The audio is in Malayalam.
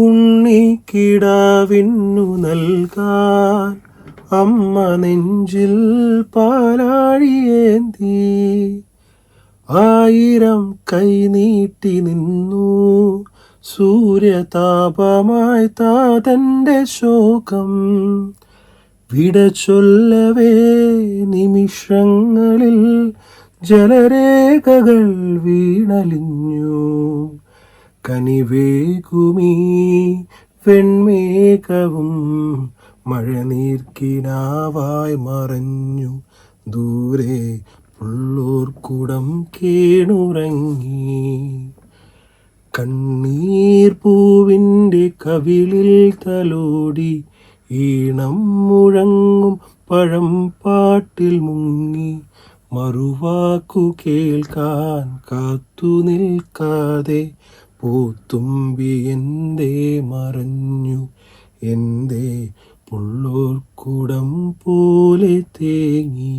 ഉണ്ണിക്കിടാവിന്നു നൽകാൻ അമ്മ നെഞ്ചിൽ പാലാഴിയേന്തി 1000 കൈ നീട്ടി നിന്നു. സൂര്യതാപമായി താതന്റെ ശോകം വിട ചൊല്ലവേ നിമിഷങ്ങളിൽ ജലരേഖകൾ വീണലിഞ്ഞു. കനിവേകുമീ വെൺമേഘവും മഴനീർക്കിനാവായി മറഞ്ഞു. ദൂരെ പുള്ളൂർക്കുടം കേണുറങ്ങി. കണ്ണീർ പൂവിൻ്റെ കവിളിൽ തലോടി ഈണം മുഴങ്ങും പഴം പാട്ടിൽ മുങ്ങി. മറുവാക്കു കേൾക്കാൻ കാത്തു നിൽക്കാതെ പൂത്തുമ്പി എന്തേ മറഞ്ഞു. എന്തേ പുള്ളൂർക്കുടം പോലെ തേങ്ങി.